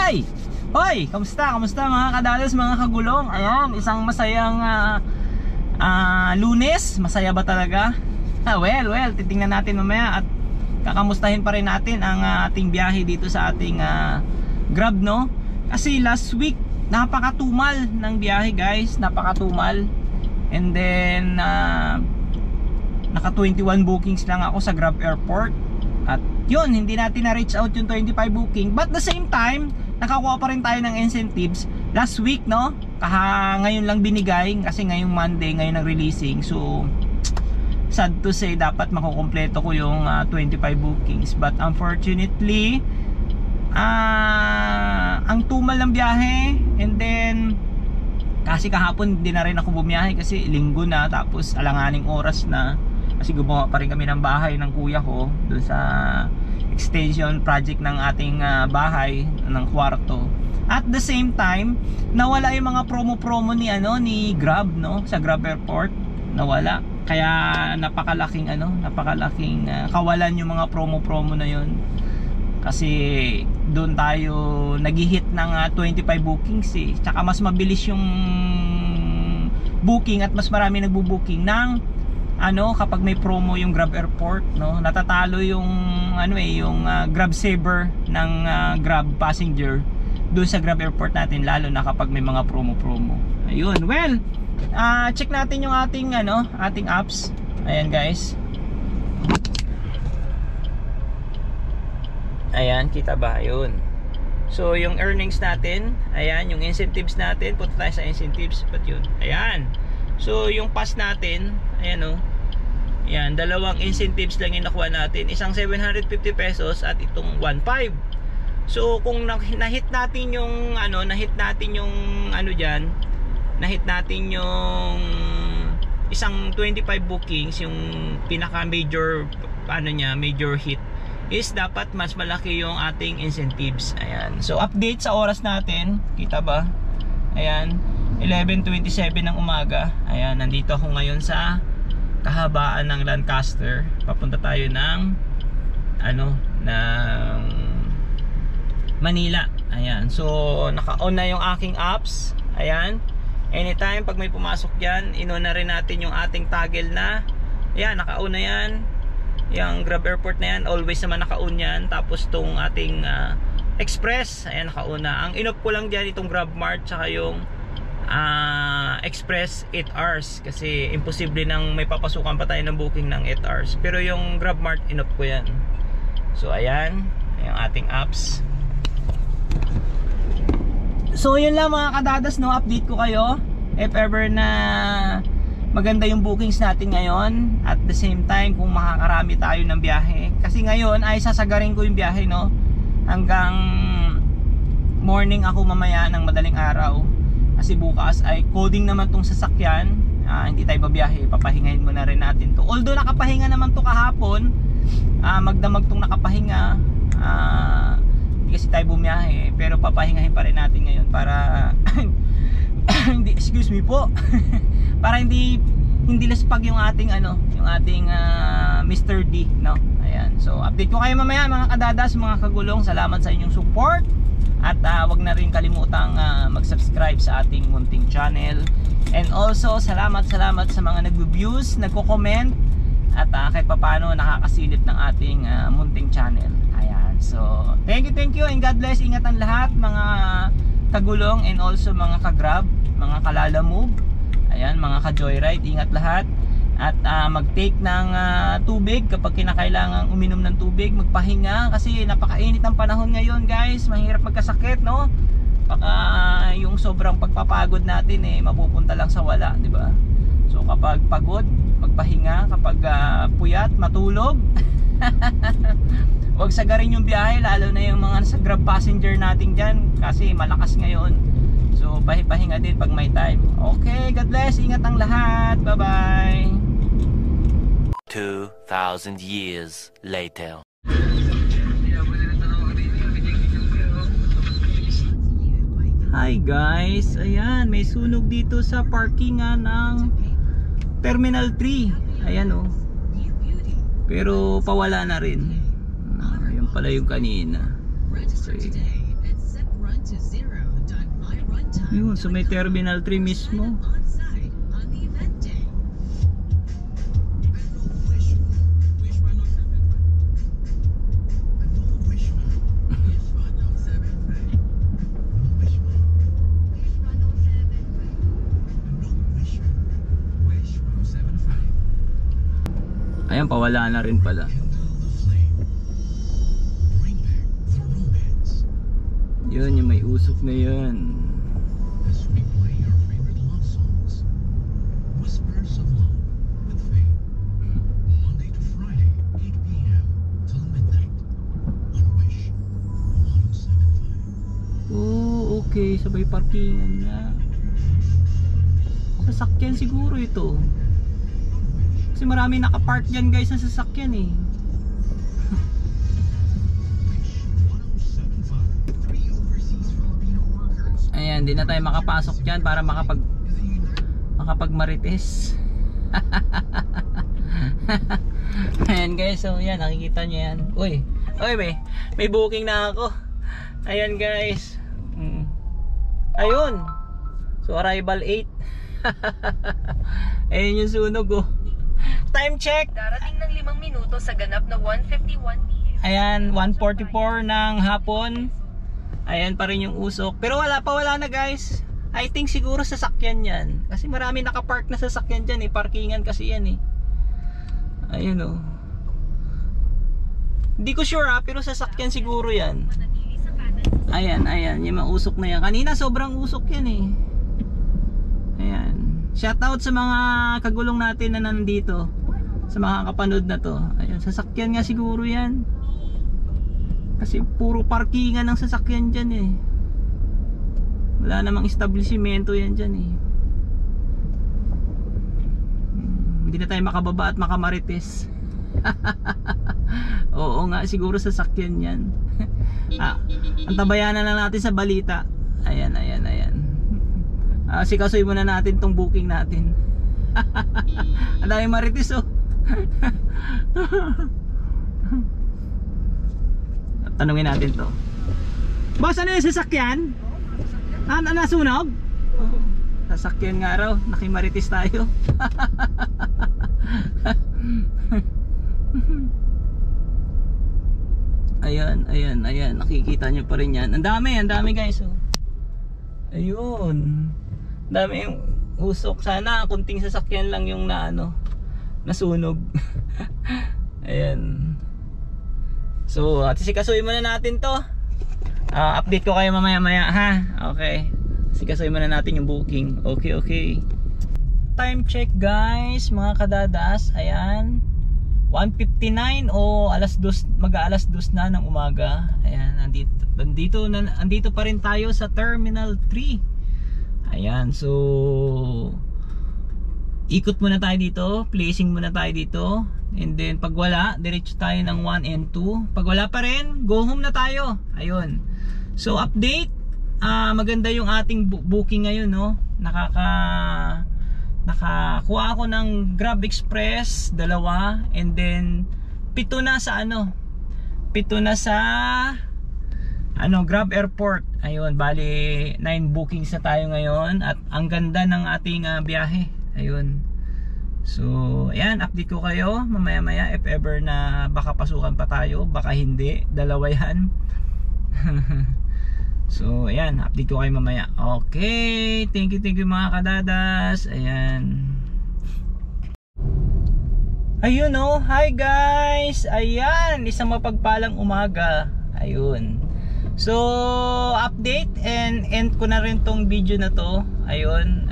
Ay! Hoy! Kamusta? Kamusta mga kadalas, mga kagulong? Ayan, isang masayang Lunes. Masaya ba talaga? Well, titingnan natin mamaya at kakamustahin pa rin natin ang ating biyahe dito sa ating Grab, no? Kasi last week napakatumal ng biyahe, guys. Napakatumal. And then naka 21 bookings lang ako sa Grab Airport. At yun, hindi natin na-reach out yung 25 booking. But the same time, nakakuha pa rin tayo ng incentives last week, no? Ngayon lang binigay kasi ngayong Monday, ngayon ang releasing. So sad to say, dapat makukumpleto ko yung 25 bookings. But unfortunately, ang tumal ng biyahe. And then kasi kahapon hindi na rin ako bumiyahe kasi linggo na, tapos alanganing oras na. Kasi gumawa pa rin kami ng bahay ng kuya ko doon sa extension project ng ating bahay ng kwarto. At the same time, nawala yung mga promo ni Grab, no, sa Grab Airport. Nawala. Kaya napakalaking kawalan yung mga promo na yun. Kasi doon tayo nag-hit ng 25 bookings eh. Tsaka mas mabilis yung booking at mas marami nagbo-booking ng kapag may promo yung Grab Airport, no? Natatalo yung yung Grab Saver ng Grab Passenger doon sa Grab Airport natin, lalo na kapag may mga promo. Ayun. Well, check natin yung ating ating apps. Ayan, guys. Ayan, kita ba? Ayun. So yung earnings natin, ayan, yung incentives natin, punta tayo sa incentives, but yun. Ayan. So yung pass natin, ayan o. Ayan, dalawang incentives lang yung nakuha natin. Isang 750 pesos at itong 1.5. So kung nahit natin yung nahit natin yung isang 25 bookings, yung pinaka major major hit is dapat mas malaki yung ating incentives. Ayan. So update sa oras natin, kita ba? Ayan, 11:27 ng umaga. Ayan, nandito ako ngayon sa kahabaan ng Lancaster. Papunta tayo ng Manila. Ayan. So naka-on na yung aking apps. Ayan. Anytime pag may pumasok diyan, ino na rin natin yung ating toggle na. Ayan, naka-on na yan. Yung Grab Airport na yan, always naman naka-on yan. Tapos tong ating Express, ayan, naka-on na. Ang inop ko lang diyan itong Grab Mart tsaka yung Express 8 hours kasi imposible nang may papasukan pa tayo ng booking ng 8 hours. Pero yung Grab Mart, inop ko yan. So ayan, yung ating apps. So yun lang mga kadadas, no, update ko kayo if ever na maganda yung bookings natin ngayon. At the same time, kung makakarami tayo ng biyahe, kasi ngayon ay sasagarin ko yung biyahe, no, hanggang morning ako mamaya ng madaling araw. Kasi bukas ay coding naman tong sasakyan. Hindi tayo babiyahe, papahingahin muna rin natin to. Although nakapahinga naman to kahapon, magdamag tong nakapahinga. Hindi kasi tayo bumiyahe, pero papahingahin pa rin natin ngayon para hindi, excuse me po, para hindi laspag yung ating Mr. D, no? Ayan. So update ko kayo mamaya mga kadadas, mga kagulong. Salamat sa inyong support. At wag na rin kalimutang mag-subscribe sa ating munting channel. And also salamat sa mga nagvo-views, nagko-comment, at kahit papaano nakakasilip ng ating munting channel. Ayan. So thank you and God bless. Ingat ang lahat mga kagulong, and also mga ka-Grab, mga kalalamove. Ayan, mga ka-joyride, ingat lahat. At mag-take ng tubig kapag kinakailangan uminom ng tubig, magpahinga kasi napakainit ng panahon ngayon, guys. Mahirap magkasakit, no? Baka yung sobrang pagpapagod natin mapupunta lang sa wala, di ba? So kapag pagod, magpahinga. Kapag puyat, matulog. Huwag sagarin yung biyahe, lalo na yung mga sa Grab passenger natin dyan kasi malakas ngayon. So pahinga din pag may time. Okay, God bless, ingat ang lahat. Bye bye. 2,000 years later. Hi guys, ayan, may sunog dito sa parkingan ng Terminal 3. Ayan oh. Pero pawala na rin. Ayun pala yung kanina. Okay. Yun, so may Terminal 3 mismo. Ayan, pawala na rin pala. Yun, yung may usok na yun. Oh, okay. Sabay parkingan na. Sasakyan siguro ito. Kasi marami nakapark dyan guys na sasakyan eh. Ayan, di na tayo makapasok dyan para makapagmarites. Ayan guys, so yan, nakikita nyo yan. Uy, may booking na ako. Ayan guys. Ayun. So arrival 8. Ayun yung sunog oh. Time check. Darating ng 5 minuto sa ganap na 1:51 PM. Ayan, 1:44 ng hapon. Ayan pa rin yung usok. Pero wala na guys. I think siguro sasakyan yan. Kasi marami nakapark na sasakyan dyan eh. Parkingan kasi yan eh. Ayun oh. Hindi ko sure pero sasakyan siguro yan. Ayan, yung mga usok na yan. Kanina sobrang usok yan eh. Ayan. Shoutout sa mga kagulong natin na nandito. Sa mga kapanood na to. Ayan, sasakyan nga siguro yan. Kasi puro parkingan ng sasakyan dyan eh. Wala namang establishmento yan dyan eh. Hindi na tayo makababa at makamarites. Oo nga, siguro sasakyan yan. Antabayanan na natin sa balita. Ayan. Sikasuy muna natin tong booking natin. Ang dami marites oh. Tanungin natin to. Boss, ano yung sasakyan? Nasunog? Sasakyan nga raw. Nakimarites tayo. Ayan. Nakikita nyo pa rin yan. Ang dami guys oh. Ayun. Dami yung usok. Sana kunting sasakyan lang yung nasunog. Ayan. So, sikasuhin muna natin to. Update ko kayo mamaya ha. Okay. Sikasuhin muna natin yung booking. Okay. Time check guys, mga kadadas. Ayan. 1:59 o mag-aalas 2 na ng umaga. Ayan, andito pa rin tayo sa Terminal 3. Ayan, so ikot muna tayo dito, placing muna tayo dito. And then pag wala, diretso tayo ng 1 and 2. Pag wala pa rin, go home na tayo. Ayun. So update, maganda yung ating booking ngayon, no? Nakakuha ako ng Grab Express 2 and then 7 na sa Grab Airport. Ayun, bali 9 bookings na tayo ngayon at ang ganda ng ating biyahe. Ayun. So, ayan, update ko kayo mamaya if ever na baka pasukan pa tayo, baka hindi, 2 yan. So, ayan, update ko kayo mamaya. Okay, thank you mga kadadas. Ayan. Ayun oh, hi guys. Ayan, isang mapagpalang umaga. Ayun. So, update and end ko na rin tong video na to. Ayun,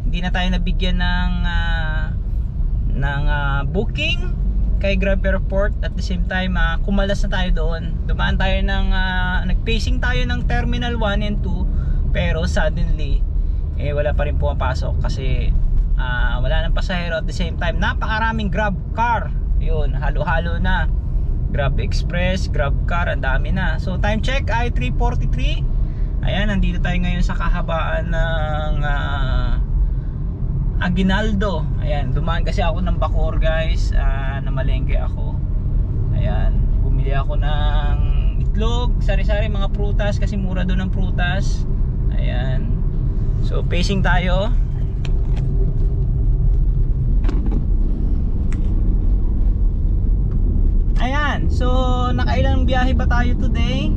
hindi na tayo nabigyan ng booking kay Grab Airport. At the same time, kumalas na tayo doon. Dumaan tayo nag-pacing tayo ng Terminal 1 and 2. Pero suddenly, wala pa rin pumapasok kasi wala nang pasahero. At the same time, napakaraming Grab car. Yun, halo-halo na. Grab Express, Grab car, ang dami na. So time check ay 3:43. Ayan, nandito tayo ngayon sa kahabaan ng Aguinaldo. Ayan, dumaan kasi ako ng Bacoor guys, namalengke ako. Ayan, bumili ako ng itlog, sari-sari, mga prutas kasi mura doon ang prutas. Ayan. So pacing tayo. Ayan. So nakailang biyahe ba tayo today?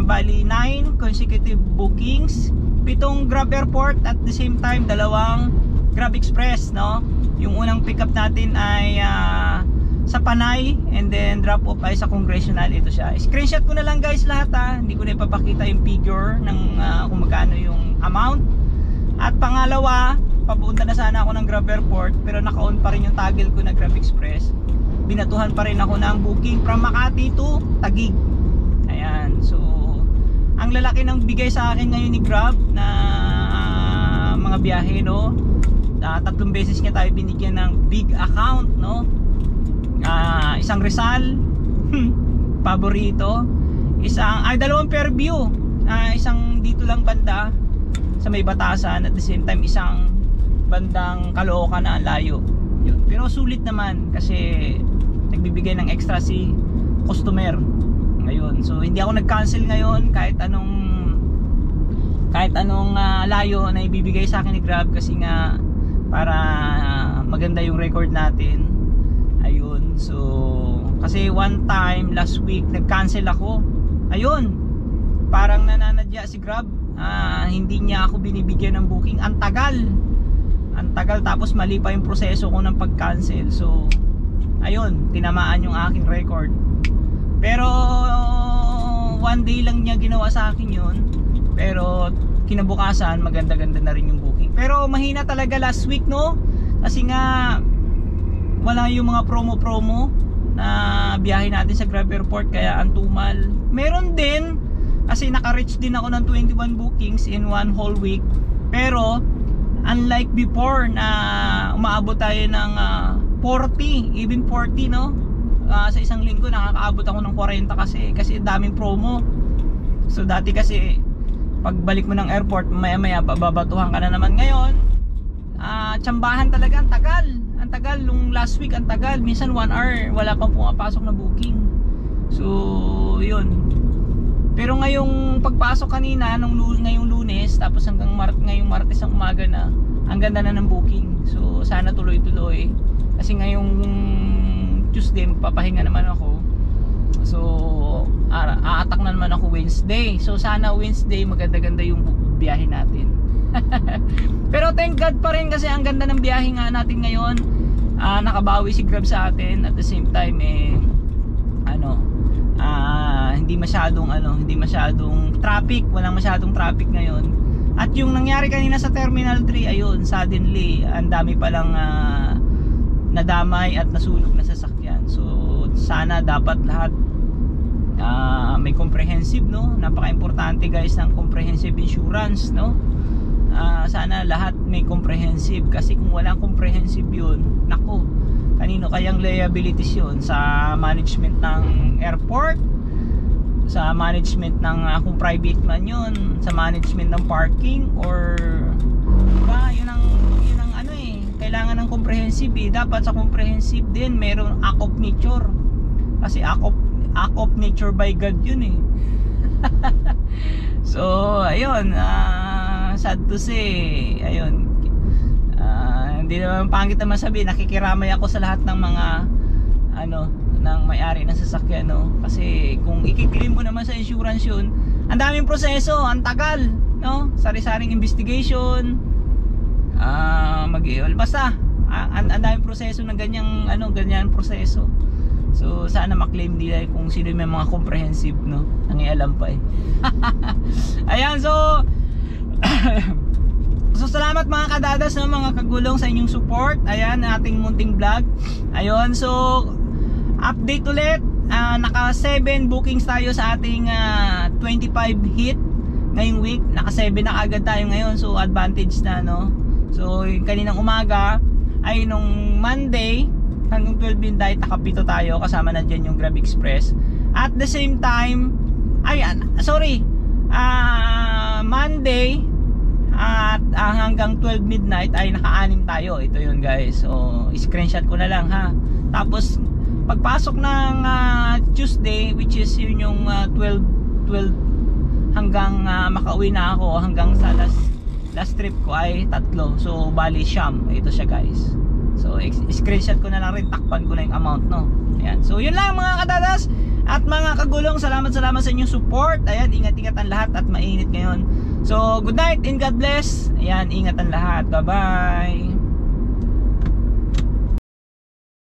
Bali 9 consecutive bookings, 7 Grab Airport at the same time 2 Grab Express, no? Yung unang pick up natin ay sa Panay and then drop off ay sa Congressional. Ito siya. Screenshot ko na lang guys lahat hindi ko na ipapakita yung figure ng kung magkano yung amount. At pangalawa, papunta na sana ako ng Grab Airport pero naka-on pa rin yung toggle ko na Grab Express. Binatuhan pa rin ako ng booking from Makati to Taguig. Ayan, so ang lalaki ng bigay sa akin ngayon ni Grab na mga biyahe, no? 3 beses nga tayo binigyan ng big account, no? Isang Rizal, paborito, isang 2 Fairview, isang dito lang banda sa may Batasan, at the same time isang bandang Caloocan na layo. Yun. Pero sulit naman kasi nagbibigay ng extra si customer. Ngayon, so hindi ako nag-cancel ngayon kahit anong layo na ibibigay sa akin ni Grab kasi nga para maganda yung record natin. Ayun, so kasi one time last week nag-cancel ako. Ayun, parang nananadya si Grab, hindi niya ako binibigyan ng booking. Ang tagal, tapos mali pa yung proseso ko ng pag-cancel. So ayun, tinamaan yung aking record. Pero one day lang niya ginawa sa akin yun. Pero kinabukasan maganda-ganda na rin yung booking. Pero mahina talaga last week, no? Kasi nga wala yung mga promo na biyahe natin sa Grab Airport, kaya ang tumal. Meron din kasi naka-reach din ako ng 21 bookings in one whole week. Pero unlike before na umaabot tayo ng 40, even 40, no? Sa isang linggo nakakaabot ako ng 40 kasi daming promo. So dati kasi pagbalik mo ng airport maya babatuhan ka na naman. Ngayon tsambahan talaga, ang tagal nung last week, ang tagal, minsan 1 hour wala pang pumapasok na booking. So yun. Pero ngayong pagpasok kanina ngayong Lunes, tapos hanggang ngayong Martes ang umaga na, ang ganda na ng booking. So sana tuloy-tuloy kasi ngayong Tuesday magpapahinga naman ako. So aatak na naman ako Wednesday. So sana Wednesday maganda-ganda yung biyahe natin. Pero thank God pa rin kasi ang ganda ng biyahe nga natin ngayon. Nakabawi si Grab sa atin, at the same time hindi masyadong traffic, walang masyadong traffic ngayon. At yung nangyari kanina sa Terminal 3, ayun, suddenly ang dami palang nadamay at nasunog na sasakyan. So sana dapat lahat may comprehensive, no? Napaka-importante guys ng comprehensive insurance, no? Sana lahat may comprehensive, kasi kung walang comprehensive yun, nako, kanino kayang liabilities yun? Sa management ng airport, sa management ng kung private man yun, sa management ng parking, or diba, yun ang kailangan ng comprehensive dapat sa comprehensive din mayroong act of nature, kasi act of nature by God yun So ayun, sad to say, ayun, hindi naman pangit naman sabihin, nakikiramay ako sa lahat ng mga ng may-ari ng sasakyan, no? Kasi kung i-claim mo naman sa insurance yun, ang daming proseso, ang tagal, no? Sari-saring investigation, basta ang daming proseso ng ganyan proseso. So sana maklaim nila kung sino may mga comprehensive, no? Nangialam pa Ayan, so so salamat mga kadadas, no, mga kagulong, sa inyong support. Ayan, ating munting vlog. Ayun, so update ulit, naka 7 bookings tayo sa ating 25 hit ngayong week. Naka 7 na agad tayo ngayon, so advantage na, no? So kaninang umaga ay nung Monday hanggang 12 midnight nakapito tayo, kasama na dyan yung Grab Express. At the same time, Monday at hanggang 12 midnight ay naka-anim tayo. Ito yun guys, so screenshot ko na lang ha. Tapos pagpasok ng Tuesday, which is yun yung 12 hanggang makauwi na ako, hanggang sa last trip ko ay 3. So bali siyam, ito siya guys. So screenshot ko na lang rin, takpan ko na yung amount, no. Ayan. So yun lang mga kadadas at mga kagulong, salamat sa inyong support. Ayan, ingat-ingat ang lahat at mainit ngayon. So good night and God bless. Ayan, ingat ang lahat. Bye bye.